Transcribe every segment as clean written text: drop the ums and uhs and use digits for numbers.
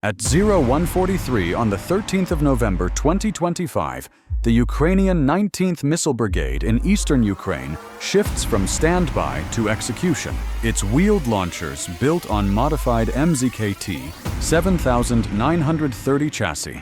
At 0143 on the 13th of November 2025, the Ukrainian 19th Missile Brigade in eastern Ukraine shifts from standby to execution. Its wheeled launchers, built on modified MZKT 7930 chassis,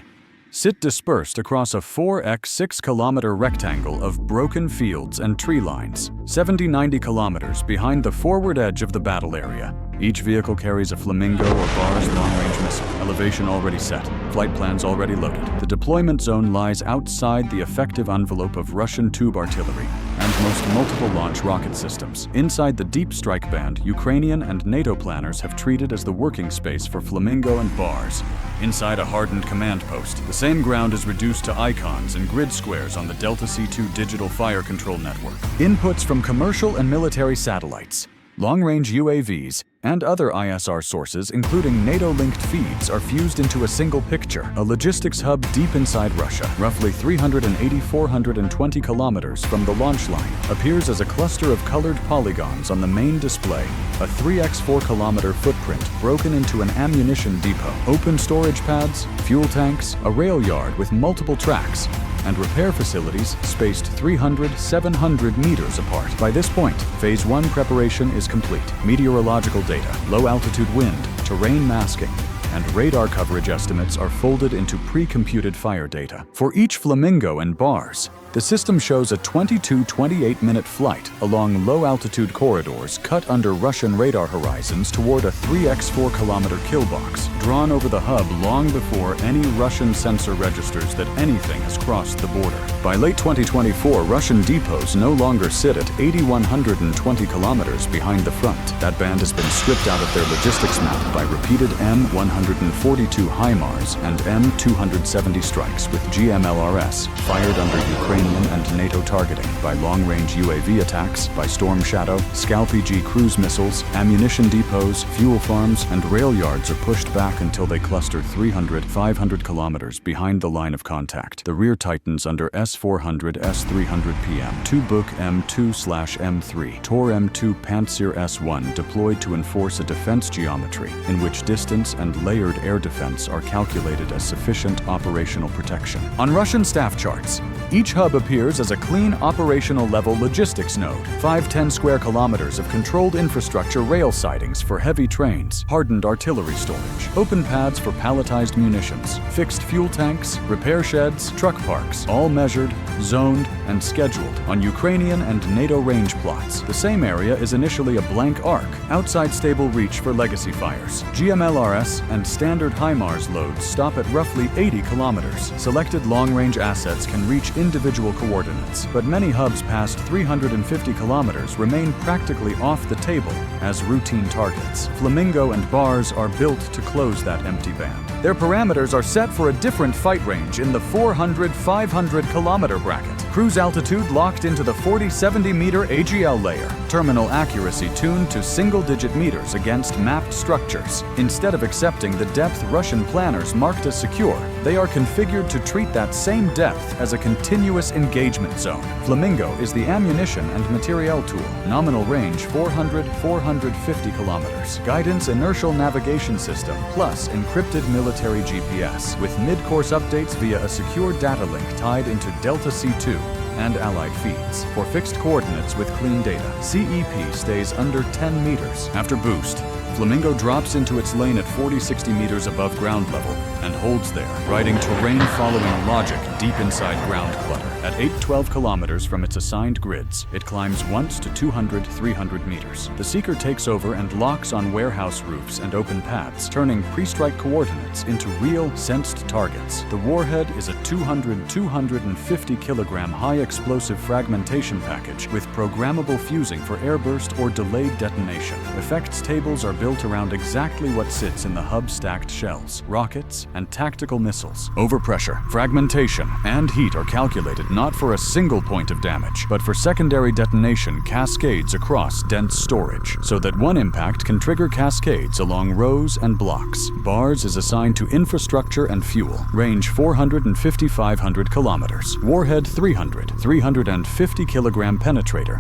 sit dispersed across a 4x 6 kilometer rectangle of broken fields and tree lines, 70-90 kilometers behind the forward edge of the battle area. Each vehicle carries a Flamingo or Bars long-range missile, elevation already set, flight plans already loaded. The deployment zone lies outside the effective envelope of Russian tube artillery and most multiple launch rocket systems. Inside the deep strike band, Ukrainian and NATO planners have treated as the working space for Flamingo and Bars. Inside a hardened command post, the same ground is reduced to icons and grid squares on the Delta C2 digital fire control network. Inputs from commercial and military satellites, long-range UAVs, and other ISR sources, including NATO-linked feeds, are fused into a single picture. A logistics hub deep inside Russia, roughly 420 kilometers from the launch line, appears as a cluster of colored polygons on the main display, a 3x4 kilometer footprint broken into an ammunition depot, open storage pads, fuel tanks, a rail yard with multiple tracks, and repair facilities spaced 300-700 meters apart. By this point, Phase 1 preparation is complete. Meteorological data, low-altitude wind, terrain masking, and radar coverage estimates are folded into pre-computed fire data. For each Flamingo and Bars, the system shows a 28-minute flight along low-altitude corridors cut under Russian radar horizons toward a 3x4 kilometer kill box, drawn over the hub long before any Russian sensor registers that anything has crossed the border. By late 2024, Russian depots no longer sit at 8,120 kilometers behind the front. That band has been stripped out of their logistics map by repeated M142 HIMARS and M270 strikes with GMLRS, fired under Ukrainian and NATO targeting, by long-range UAV attacks, by Storm Shadow, Scalp-EG cruise missiles, ammunition depots, fuel farms, and rail yards are pushed back until they cluster 300-500 kilometers behind the line of contact. The rear tightens under S-400, S-300 PM, 2 Book M2/M3, Tor M2 Pantsir S-1 deployed to enforce a defense geometry in which distance and layered air defense are calculated as sufficient operational protection. On Russian staff charts, each hub appears as a clean operational level logistics node, 510 square kilometers of controlled infrastructure rail sidings for heavy trains, hardened artillery storage, open pads for palletized munitions, fixed fuel tanks, repair sheds, truck parks, all measured, zoned, and scheduled on Ukrainian and NATO range plots. The same area is initially a blank arc, outside stable reach for legacy fires. GMLRS and standard HIMARS loads stop at roughly 80 kilometers. Selected long-range assets can reach individual coordinates, but many hubs past 350 kilometers remain practically off the table as routine targets. Flamingo and Bars are built to close that empty band. Their parameters are set for a different fight range in the 400-500 kilometer bracket. Cruise altitude locked into the 40-70 meter AGL layer. Terminal accuracy tuned to single-digit meters against mapped structures. Instead of accepting the depth Russian planners marked as secure, they are configured to treat that same depth as a continuous engagement zone. Flamingo is the ammunition and materiel tool. Nominal range 400-450 kilometers. Guidance inertial navigation system plus encrypted military GPS with mid-course updates via a secure data link tied into Delta C2 and allied feeds. For fixed coordinates with clean data, CEP stays under 10 meters. After boost, Flamingo drops into its lane at 40-60 meters above ground level and holds there, riding terrain following logic deep inside ground clutter. At 8-12 kilometers from its assigned grids, it climbs once to 200-300 meters. The Seeker takes over and locks on warehouse roofs and open paths, turning pre-strike coordinates into real, sensed targets. The warhead is a 200-250 kilogram high-explosive fragmentation package with programmable fusing for airburst or delayed detonation. Effects tables are built around exactly what sits in the hub-stacked shells, rockets, and tactical missiles. Overpressure, fragmentation, and heat are calculated not for a single point of damage, but for secondary detonation cascades across dense storage, so that one impact can trigger cascades along rows and blocks. Bars is assigned to infrastructure and fuel, range 450-500 kilometers, warhead 300, 350-kilogram penetrator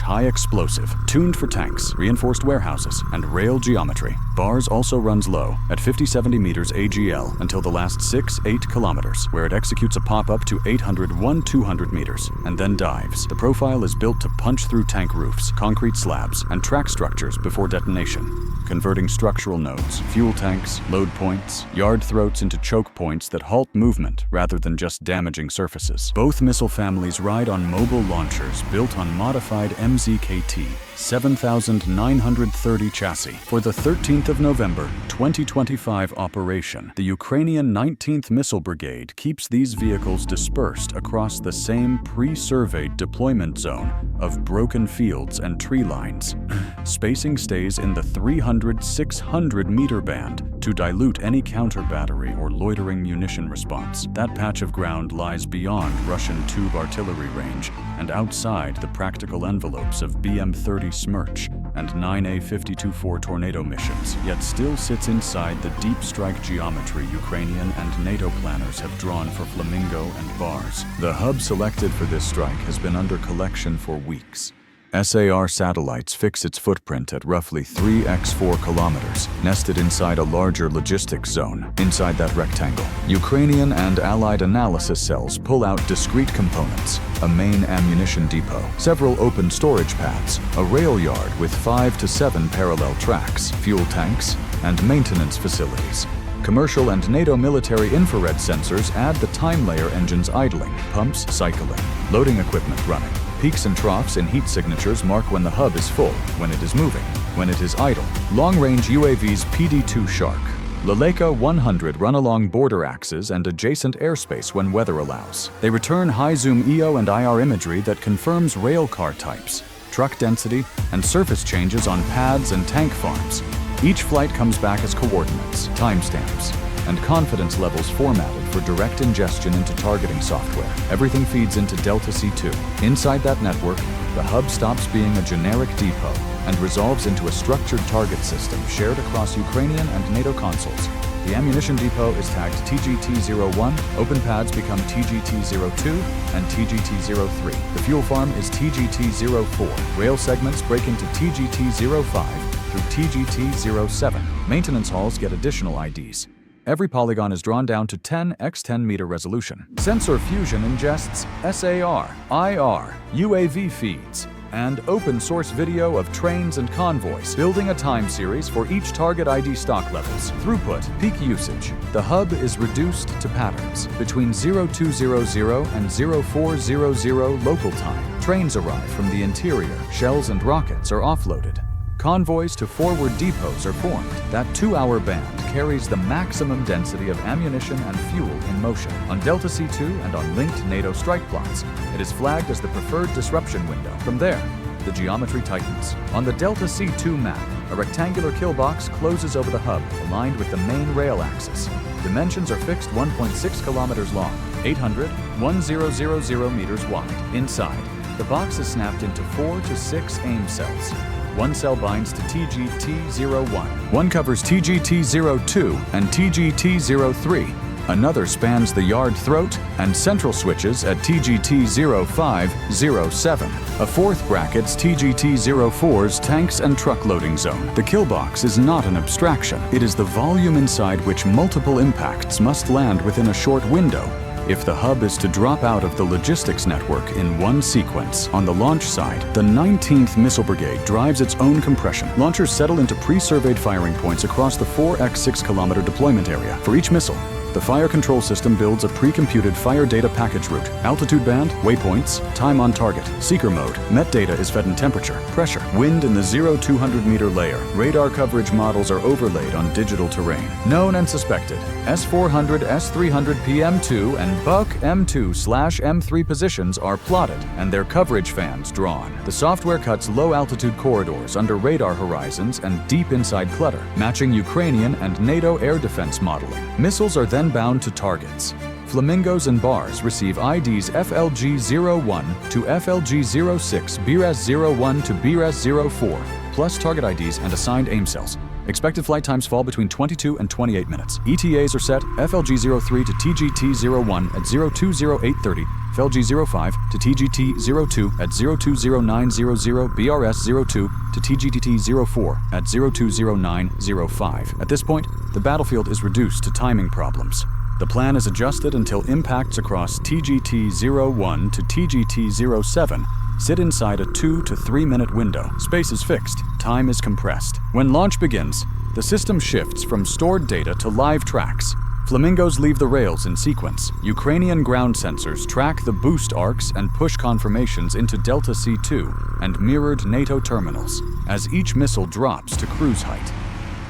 / high explosive, tuned for tanks, reinforced warehouses, and rail geometry. BARS also runs low at 50-70 meters AGL until the last 6-8 kilometers, where it executes a pop-up to 800-200 meters, and then dives. The profile is built to punch through tank roofs, concrete slabs, and track structures before detonation, converting structural nodes, fuel tanks, load points, yard throats into choke points that halt movement rather than just damaging surfaces. Both missile families ride on mobile launchers built on modified MZKT 7930 chassis. For the 13th of November, 2025 operation, the Ukrainian 19th Missile Brigade keeps these vehicles dispersed across the same pre-surveyed deployment zone of broken fields and tree lines. Spacing stays in the 300-600 meter band to dilute any counter-battery or loitering munition response. That patch of ground lies beyond Russian tube artillery range and outside the practical envelopes of BM-30 Smerch and 9A-52-4 Tornado missions, yet still sits inside the deep strike geometry Ukrainian and NATO planners have drawn for Flamingo and Bars. The hub selected for this strike has been under collection for weeks. SAR satellites fix its footprint at roughly 3x4 kilometers, nested inside a larger logistics zone. Inside that rectangle, Ukrainian and Allied analysis cells pull out discrete components, a main ammunition depot, several open storage pads, a rail yard with 5 to 7 parallel tracks, fuel tanks, and maintenance facilities. Commercial and NATO military infrared sensors add the time layer engines idling, pumps cycling, loading equipment running. Peaks and troughs in heat signatures mark when the hub is full, when it is moving, when it is idle. Long-range UAVs PD-2 Shark, Leleka 100 run along border axes and adjacent airspace when weather allows. They return high-zoom EO and IR imagery that confirms rail car types, truck density, and surface changes on pads and tank farms. Each flight comes back as coordinates, timestamps, and confidence levels formatted for direct ingestion into targeting software. Everything feeds into Delta C2. Inside that network, the hub stops being a generic depot and resolves into a structured target system shared across Ukrainian and NATO consoles. The ammunition depot is tagged TGT-01, open pads become TGT-02 and TGT-03. The fuel farm is TGT-04. Rail segments break into TGT-05 through TGT-07. Maintenance halls get additional IDs. Every polygon is drawn down to 10 x 10 meter resolution. Sensor fusion ingests SAR, IR, UAV feeds, and open source video of trains and convoys, building a time series for each target ID stock levels. Throughput, peak usage. The hub is reduced to patterns. Between 0200 and 0400 local time, trains arrive from the interior, shells and rockets are offloaded. Convoys to forward depots are formed. That 2-hour band carries the maximum density of ammunition and fuel in motion. On Delta C2 and on linked NATO strike plots, it is flagged as the preferred disruption window. From there, the geometry tightens. On the Delta C2 map, a rectangular kill box closes over the hub, aligned with the main rail axis. Dimensions are fixed 1.6 kilometers long, 800-1000 meters wide. Inside, the box is snapped into 4 to 6 aim cells. One cell binds to TGT-01. One covers TGT-02 and TGT-03. Another spans the yard throat and central switches at TGT-05-07. A fourth brackets TGT-04's tanks and truck loading zone. The kill box is not an abstraction. It is the volume inside which multiple impacts must land within a short window if the hub is to drop out of the logistics network in one sequence. On the launch side, the 19th Missile Brigade drives its own compression. Launchers settle into pre-surveyed firing points across the 4x6 kilometer deployment area. For each missile, the fire control system builds a pre-computed fire data package route, altitude band, waypoints, time on target, seeker mode. Met data is fed in temperature, pressure, wind in the 0-200 meter layer. Radar coverage models are overlaid on digital terrain. Known and suspected, S400, S300 PM2 and Buck M2/M3 positions are plotted and their coverage fans drawn. The software cuts low-altitude corridors under radar horizons and deep inside clutter, matching Ukrainian and NATO air defense modeling. Missiles are then bound to targets. Flamingos and Bars receive IDs FLG-01 to FLG-06, BRS-01 to BRS-04, plus target IDs and assigned aim cells. Expected flight times fall between 22 and 28 minutes. ETAs are set FLG-03 to TGT-01 at 020830, FLG-05 to TGT-02 at 020900, BRS-02 to TGT-04 at 020905. At this point, the battlefield is reduced to timing problems. The plan is adjusted until impacts across TGT-01 to TGT-07 sit inside a 2 to 3 minute window. Space is fixed, time is compressed. When launch begins, the system shifts from stored data to live tracks. Flamingos leave the rails in sequence. Ukrainian ground sensors track the boost arcs and push conformations into Delta C2 and mirrored NATO terminals as each missile drops to cruise height.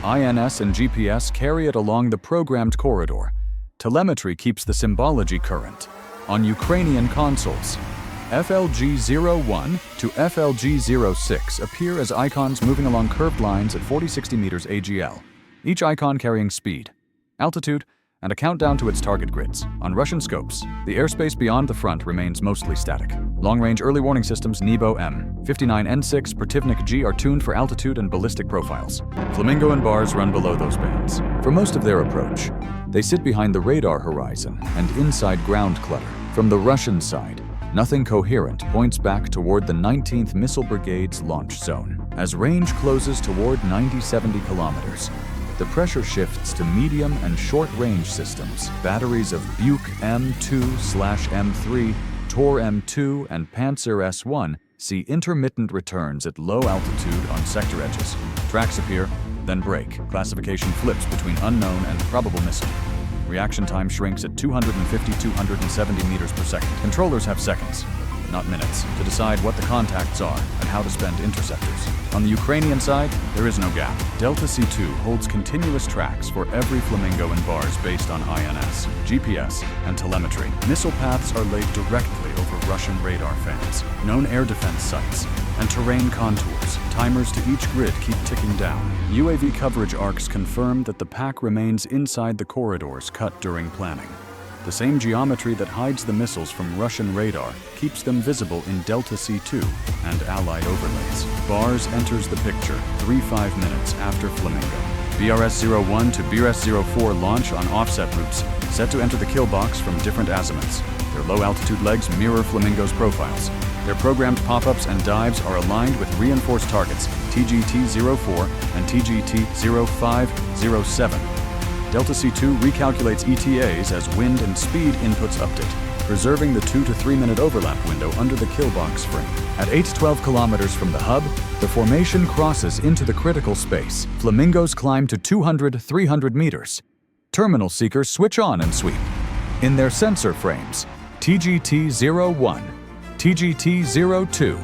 INS and GPS carry it along the programmed corridor. Telemetry keeps the symbology current. On Ukrainian consoles, FLG-01 to FLG-06 appear as icons moving along curved lines at 40-60 meters AGL, each icon carrying speed, altitude, and a countdown to its target grids. On Russian scopes, the airspace beyond the front remains mostly static. Long-range early warning systems Nebo-M, 59N6, Protivnik-G are tuned for altitude and ballistic profiles. Flamingo and Bars run below those bands. For most of their approach, they sit behind the radar horizon and inside ground clutter. From the Russian side, nothing coherent points back toward the 19th Missile Brigade's launch zone. As range closes toward 90-70 kilometers, the pressure shifts to medium and short-range systems. Batteries of Buk M2/M3, Tor M2, and Panzer S1 see intermittent returns at low altitude on sector edges. Tracks appear, then break. Classification flips between unknown and probable missile. Reaction time shrinks at 250-270 meters per second. Controllers have seconds, not minutes, to decide what the contacts are and how to spend interceptors. On the Ukrainian side, there is no gap. Delta C2 holds continuous tracks for every Flamingo and Bars based on INS, GPS, and telemetry. Missile paths are laid directly over Russian radar fans, known air defense sites, and terrain contours. Timers to each grid keep ticking down. UAV coverage arcs confirm that the pack remains inside the corridors cut during planning. The same geometry that hides the missiles from Russian radar keeps them visible in Delta C2 and Allied overlays. Bars enters the picture 3-5 minutes after Flamingo. BRS-01 to BRS-04 launch on offset routes, set to enter the kill box from different azimuths. Their low-altitude legs mirror Flamingo's profiles. Their programmed pop-ups and dives are aligned with reinforced targets, TGT-04 and TGT-05-07. Delta C2 recalculates ETAs as wind and speed inputs update, preserving the 2 to 3 minute overlap window under the kill box frame. At 8 to 12 kilometers from the hub, the formation crosses into the critical space. Flamingos climb to 200-300 meters. Terminal seekers switch on and sweep. In their sensor frames, TGT-01, TGT-02,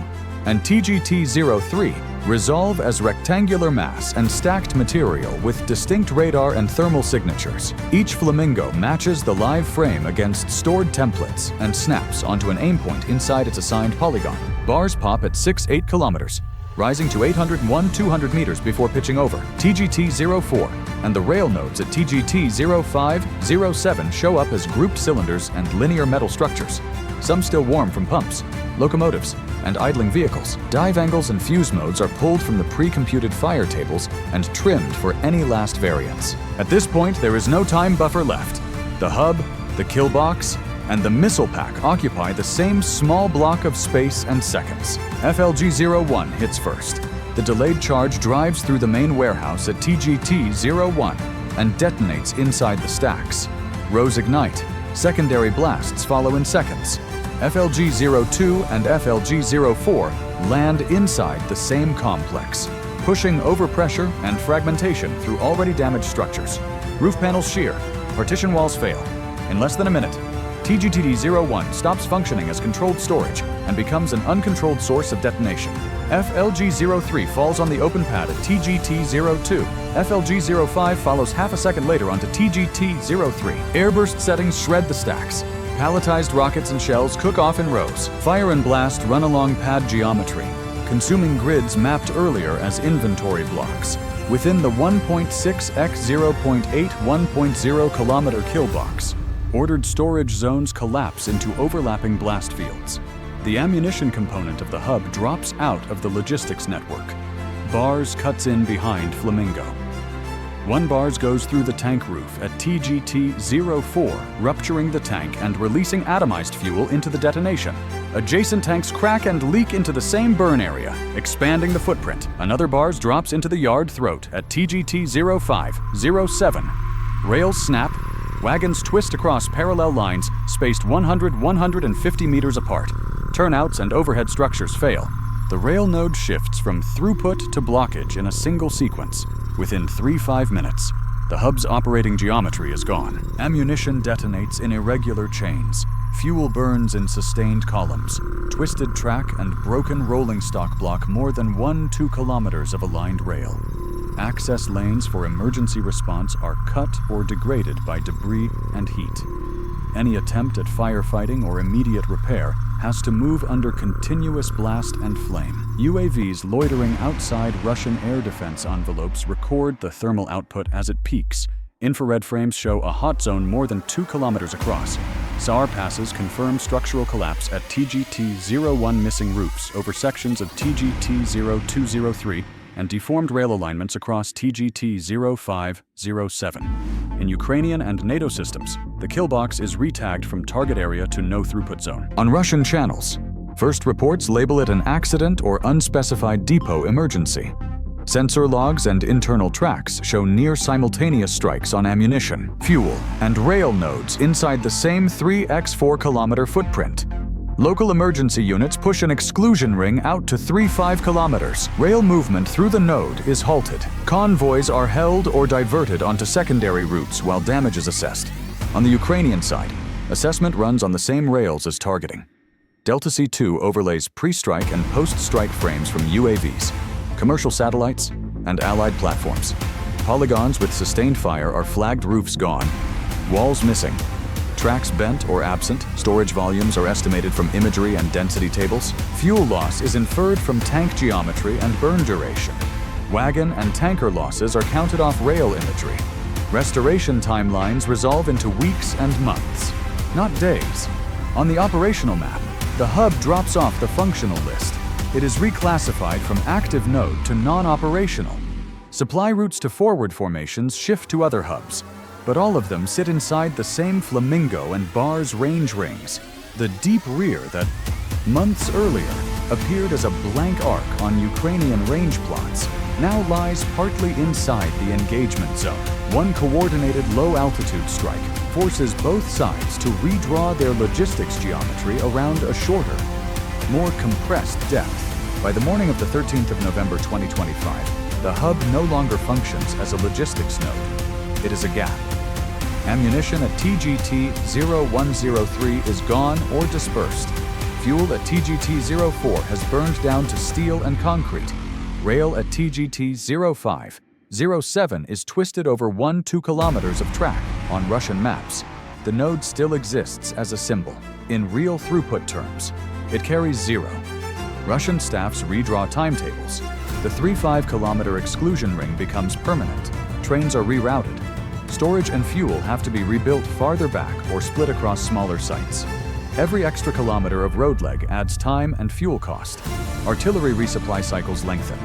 and TGT-03 resolve as rectangular mass and stacked material with distinct radar and thermal signatures. Each Flamingo matches the live frame against stored templates and snaps onto an aim point inside its assigned polygon. Bars pop at 6-8 kilometers, rising to 801-200 meters before pitching over. TGT-04 and the rail nodes at TGT-05-07 show up as grouped cylinders and linear metal structures, some still warm from pumps, locomotives, and idling vehicles. Dive angles and fuse modes are pulled from the pre-computed fire tables and trimmed for any last variance. At this point, there is no time buffer left. The hub, the kill box, and the missile pack occupy the same small block of space and seconds. FLG-01 hits first. The delayed charge drives through the main warehouse at TGT-01 and detonates inside the stacks. Rows ignite. Secondary blasts follow in seconds. FLG-02 and FLG-04 land inside the same complex, pushing overpressure and fragmentation through already damaged structures. Roof panels shear, partition walls fail. In less than a minute, TGT-01 stops functioning as controlled storage and becomes an uncontrolled source of detonation. FLG-03 falls on the open pad at TGT-02. FLG-05 follows half a second later onto TGT-03. Airburst settings shred the stacks. Palletized rockets and shells cook off in rows. Fire and blast run along pad geometry, consuming grids mapped earlier as inventory blocks. Within the 1.6 x 0.8 1.0 kilometer kill box, ordered storage zones collapse into overlapping blast fields. The ammunition component of the hub drops out of the logistics network. Bars cuts in behind Flamingo. One bars goes through the tank roof at TGT-04, rupturing the tank and releasing atomized fuel into the detonation. Adjacent tanks crack and leak into the same burn area, expanding the footprint. Another bars drops into the yard throat at TGT-05-07. Rails snap, wagons twist across parallel lines spaced 100-150 meters apart. Turnouts and overhead structures fail. The rail node shifts from throughput to blockage in a single sequence. Within 3-5 minutes, the hub's operating geometry is gone. Ammunition detonates in irregular chains. Fuel burns in sustained columns. Twisted track and broken rolling stock block more than 1-2 kilometers of aligned rail. Access lanes for emergency response are cut or degraded by debris and heat. Any attempt at firefighting or immediate repair has to move under continuous blast and flame. UAVs loitering outside Russian air defense envelopes record the thermal output as it peaks. Infrared frames show a hot zone more than 2 kilometers across. SAR passes confirm structural collapse at TGT-01 missing roofs over sections of TGT-0203 and deformed rail alignments across TGT-05-07. In Ukrainian and NATO systems, the kill box is retagged from target area to no throughput zone. On Russian channels, first reports label it an accident or unspecified depot emergency. Sensor logs and internal tracks show near simultaneous strikes on ammunition, fuel, and rail nodes inside the same 3x4 kilometer footprint. Local emergency units push an exclusion ring out to 3-5 kilometers. Rail movement through the node is halted. Convoys are held or diverted onto secondary routes while damage is assessed. On the Ukrainian side, assessment runs on the same rails as targeting. Delta C2 overlays pre-strike and post-strike frames from UAVs, commercial satellites, and allied platforms. Polygons with sustained fire are flagged, roofs gone, walls missing, tracks bent or absent. Storage volumes are estimated from imagery and density tables. Fuel loss is inferred from tank geometry and burn duration. Wagon and tanker losses are counted off rail imagery. Restoration timelines resolve into weeks and months, not days. On the operational map, the hub drops off the functional list. It is reclassified from active node to non-operational. Supply routes to forward formations shift to other hubs, but all of them sit inside the same Flamingo and Bars range rings. The deep rear that, months earlier, appeared as a blank arc on Ukrainian range plots now lies partly inside the engagement zone. One coordinated low-altitude strike forces both sides to redraw their logistics geometry around a shorter, more compressed depth. By the morning of the 13th of November 2025, the hub no longer functions as a logistics node. It is a gap. Ammunition at TGT-0103 is gone or dispersed. Fuel at TGT-04 has burned down to steel and concrete. Rail at TGT-05-07 is twisted over 1-2 kilometers of track. On Russian maps, the node still exists as a symbol. In real throughput terms, it carries 0. Russian staffs redraw timetables. The 3-5 kilometer exclusion ring becomes permanent. Trains are rerouted. Storage and fuel have to be rebuilt farther back or split across smaller sites. Every extra kilometer of road leg adds time and fuel cost. Artillery resupply cycles lengthen.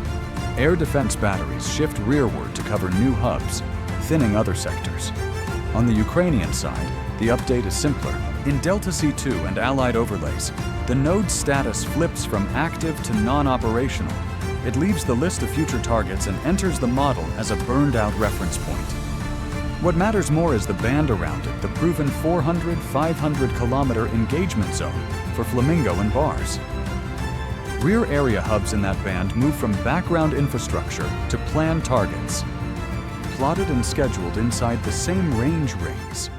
Air defense batteries shift rearward to cover new hubs, thinning other sectors. On the Ukrainian side, the update is simpler. In Delta C2 and allied overlays, the node's status flips from active to non-operational. It leaves the list of future targets and enters the model as a burned-out reference point. What matters more is the band around it, the proven 400-500 kilometer engagement zone for Flamingo and Bars. Rear area hubs in that band move from background infrastructure to planned targets, plotted and scheduled inside the same range rings.